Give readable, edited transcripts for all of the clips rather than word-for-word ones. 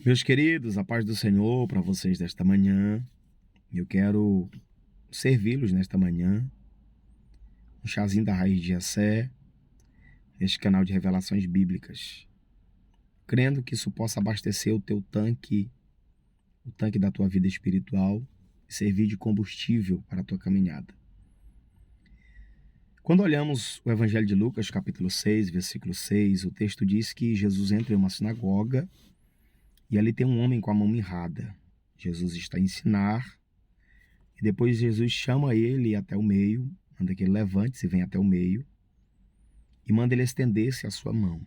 Meus queridos, a paz do Senhor para vocês desta manhã. Eu quero servi-los nesta manhã, um chazinho da raiz de Jessé, neste canal de revelações bíblicas, crendo que isso possa abastecer o teu tanque, o tanque da tua vida espiritual e servir de combustível para a tua caminhada. Quando olhamos o Evangelho de Lucas, capítulo 6, versículo 6, o texto diz que Jesus entra em uma sinagoga e ali tem um homem com a mão mirrada. Jesus está a ensinar. E depois Jesus chama ele até o meio, manda que ele levante-se e venha até o meio e manda ele estender-se a sua mão.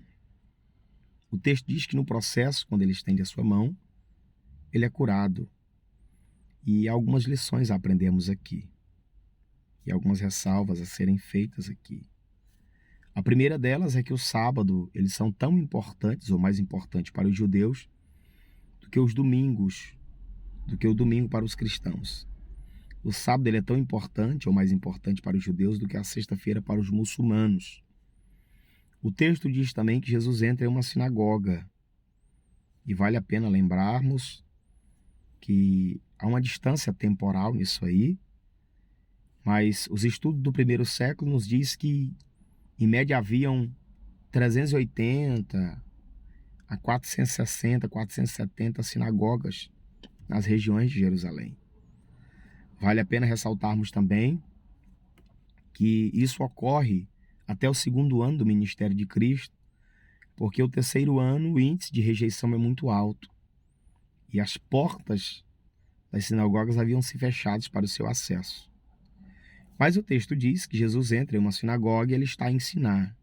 O texto diz que no processo, quando ele estende a sua mão, ele é curado. E há algumas lições a aprendermos aqui. E algumas ressalvas a serem feitas aqui. A primeira delas é que o sábado, eles são tão importantes, ou mais importantes para os judeus, do que os domingos, do que o domingo para os cristãos. O sábado ele é tão importante, ou mais importante para os judeus, do que a sexta-feira para os muçulmanos. O texto diz também que Jesus entra em uma sinagoga. E vale a pena lembrarmos que há uma distância temporal nisso aí, mas os estudos do primeiro século nos diz que, em média, haviam 380 a 460, 470 sinagogas nas regiões de Jerusalém. Vale a pena ressaltarmos também que isso ocorre até o segundo ano do ministério de Cristo, porque o terceiro ano o índice de rejeição é muito alto e as portas das sinagogas haviam se fechado para o seu acesso. Mas o texto diz que Jesus entra em uma sinagoga e ele está a ensinar.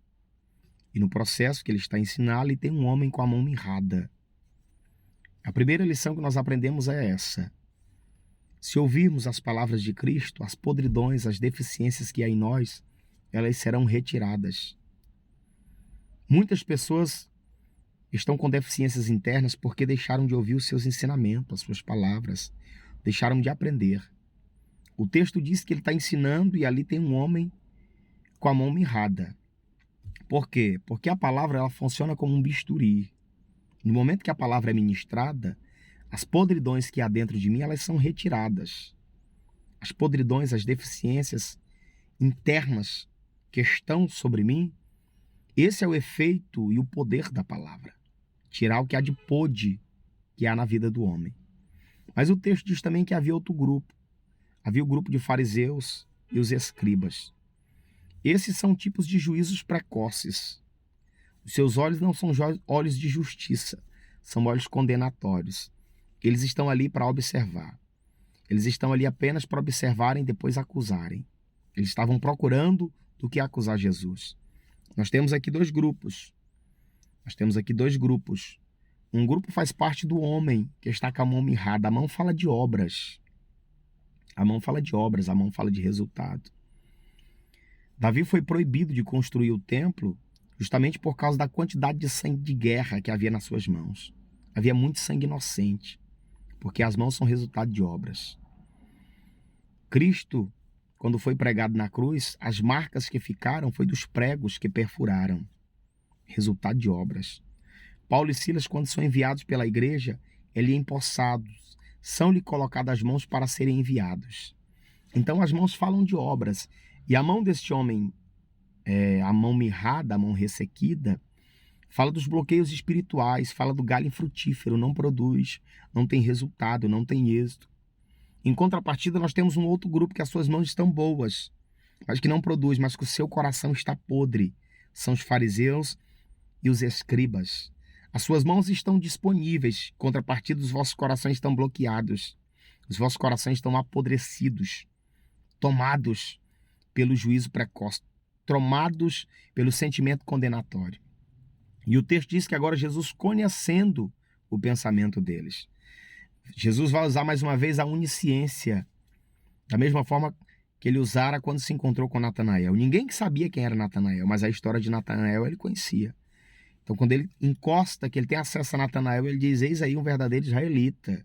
E no processo que ele está a ensinar, ali tem um homem com a mão mirrada. A primeira lição que nós aprendemos é essa. Se ouvirmos as palavras de Cristo, as podridões, as deficiências que há em nós, elas serão retiradas. Muitas pessoas estão com deficiências internas porque deixaram de ouvir os seus ensinamentos, as suas palavras, deixaram de aprender. O texto diz que ele está ensinando e ali tem um homem com a mão mirrada. Por quê? Porque a palavra ela funciona como um bisturi. No momento que a palavra é ministrada, as podridões que há dentro de mim, elas são retiradas. As podridões, as deficiências internas que estão sobre mim, esse é o efeito e o poder da palavra. Tirar o que há de podre que há na vida do homem. Mas o texto diz também que havia outro grupo. Havia o grupo de fariseus e os escribas. Esses são tipos de juízos precoces. Os seus olhos não são olhos de justiça, são olhos condenatórios. Eles estão ali para observar. Eles estão ali apenas para observarem e depois acusarem. Eles estavam procurando do que acusar Jesus. Nós temos aqui dois grupos. Um grupo faz parte do homem que está com a mão mirrada. A mão fala de obras. A mão fala de resultado. Davi foi proibido de construir o templo justamente por causa da quantidade de sangue de guerra que havia nas suas mãos. Havia muito sangue inocente, porque as mãos são resultado de obras. Cristo, quando foi pregado na cruz, as marcas que ficaram foi dos pregos que perfuraram, resultado de obras. Paulo e Silas, quando são enviados pela igreja, eles empossados, são-lhe colocadas as mãos para serem enviados. Então as mãos falam de obras. E a mão deste homem, a mão mirrada, a mão ressequida, fala dos bloqueios espirituais, fala do galho infrutífero, não produz, não tem resultado, não tem êxito. Em contrapartida, nós temos um outro grupo que as suas mãos estão boas, mas que não produz, mas que o seu coração está podre. São os fariseus e os escribas. As suas mãos estão disponíveis, em contrapartida, os vossos corações estão bloqueados. Os vossos corações estão apodrecidos, tomados pelo juízo precoce, tomados pelo sentimento condenatório. E o texto diz que agora Jesus, conhecendo o pensamento deles, Jesus vai usar mais uma vez a onisciência, da mesma forma que ele usara quando se encontrou com Natanael. Ninguém que sabia quem era Natanael, mas a história de Natanael ele conhecia. Então quando ele encosta, que ele tem acesso a Natanael, ele diz: eis aí um verdadeiro israelita.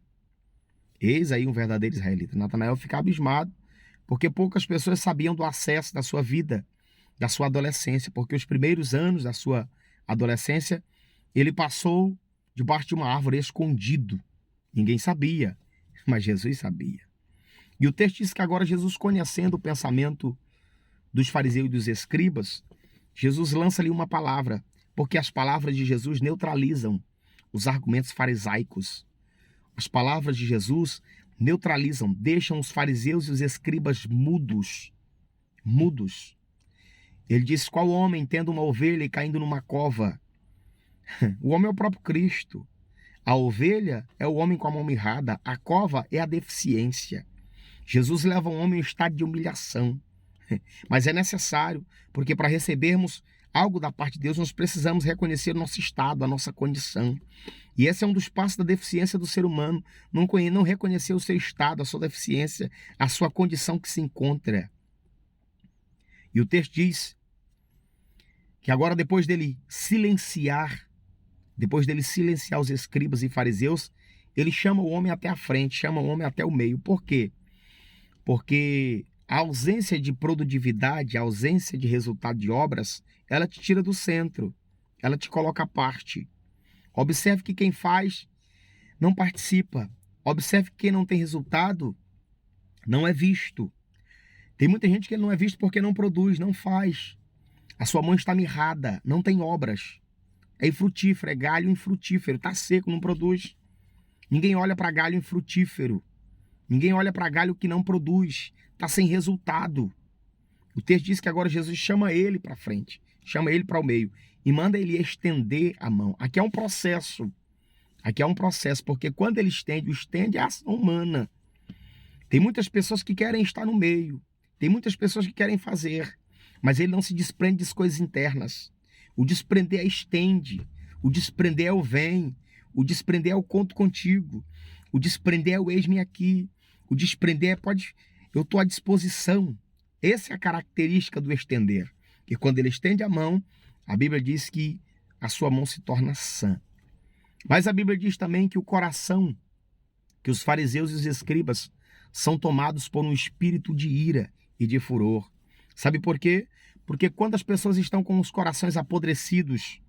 Eis aí um verdadeiro israelita. Natanael fica abismado, porque poucas pessoas sabiam do acesso da sua vida, da sua adolescência, porque os primeiros anos da sua adolescência, ele passou debaixo de uma árvore, escondido. Ninguém sabia, mas Jesus sabia. E o texto diz que agora Jesus, conhecendo o pensamento dos fariseus e dos escribas, Jesus lança ali uma palavra, porque as palavras de Jesus neutralizam os argumentos farisaicos. As palavras de Jesus neutralizam, deixam os fariseus e os escribas mudos. Mudos. Ele diz: qual homem tendo uma ovelha e caindo numa cova? O homem é o próprio Cristo. A ovelha é o homem com a mão mirrada. A cova é a deficiência. Jesus leva um homem em estado de humilhação. Mas é necessário, porque para recebermos algo da parte de Deus, nós precisamos reconhecer o nosso estado, a nossa condição. E esse é um dos passos da deficiência do ser humano, não reconhecer o seu estado, a sua deficiência, a sua condição que se encontra. E o texto diz que agora, depois dele silenciar os escribas e fariseus, ele chama o homem até a frente, chama o homem até o meio. Por quê? Porque a ausência de produtividade, a ausência de resultado de obras, ela te tira do centro, ela te coloca à parte. Observe que quem faz não participa. Observe que quem não tem resultado não é visto. Tem muita gente que não é visto porque não produz, não faz. A sua mão está mirrada, não tem obras. É infrutífero, é galho infrutífero, está seco, não produz. Ninguém olha para galho infrutífero. Ninguém olha para galho que não produz, está sem resultado. O texto diz que agora Jesus chama ele para frente, chama ele para o meio e manda ele estender a mão. Aqui é um processo. Aqui é um processo, porque quando ele estende é a ação humana. Tem muitas pessoas que querem estar no meio, tem muitas pessoas que querem fazer, mas ele não se desprende das coisas internas. O desprender é estende, o desprender é o vem, o desprender é o conto contigo, o desprender é o eis-me aqui, o desprender é eu estou à disposição. Essa é a característica do estender. E quando ele estende a mão, a Bíblia diz que a sua mão se torna sã. Mas a Bíblia diz também que o coração, que os fariseus e os escribas são tomados por um espírito de ira e de furor. Sabe por quê? Porque quando as pessoas estão com os corações apodrecidos,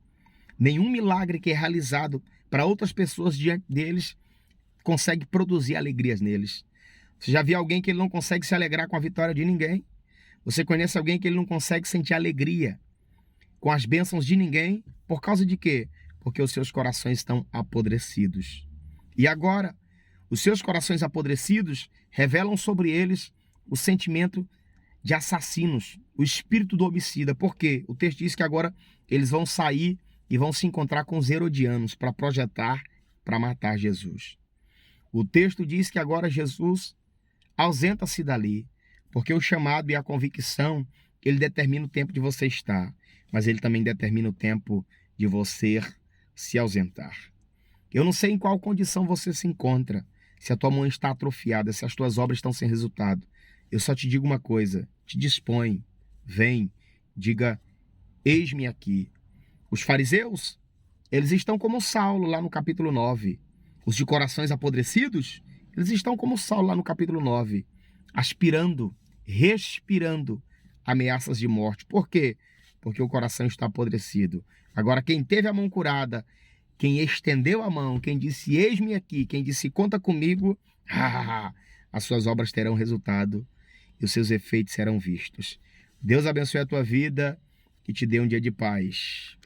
nenhum milagre que é realizado para outras pessoas diante deles consegue produzir alegrias neles. Você já viu alguém que ele não consegue se alegrar com a vitória de ninguém? Você conhece alguém que ele não consegue sentir alegria com as bênçãos de ninguém? Por causa de quê? Porque os seus corações estão apodrecidos. E agora, os seus corações apodrecidos revelam sobre eles o sentimento de assassinos, o espírito do homicida. Por quê? O texto diz que agora eles vão sair e vão se encontrar com os herodianos para projetar, para matar Jesus. O texto diz que agora Jesus ausenta-se dali, porque o chamado e a convicção, ele determina o tempo de você estar, mas ele também determina o tempo de você se ausentar. Eu não sei em qual condição você se encontra, se a tua mão está atrofiada, se as tuas obras estão sem resultado. Eu só te digo uma coisa: te dispõe, vem, diga, eis-me aqui. Os fariseus, eles estão como Saulo lá no capítulo 9. Os de corações apodrecidos, eles estão como Saulo lá no capítulo 9, aspirando, respirando ameaças de morte. Por quê? Porque o coração está apodrecido. Agora, quem teve a mão curada, quem estendeu a mão, quem disse, eis-me aqui, quem disse, conta comigo, as suas obras terão resultado e os seus efeitos serão vistos. Deus abençoe a tua vida e te dê um dia de paz.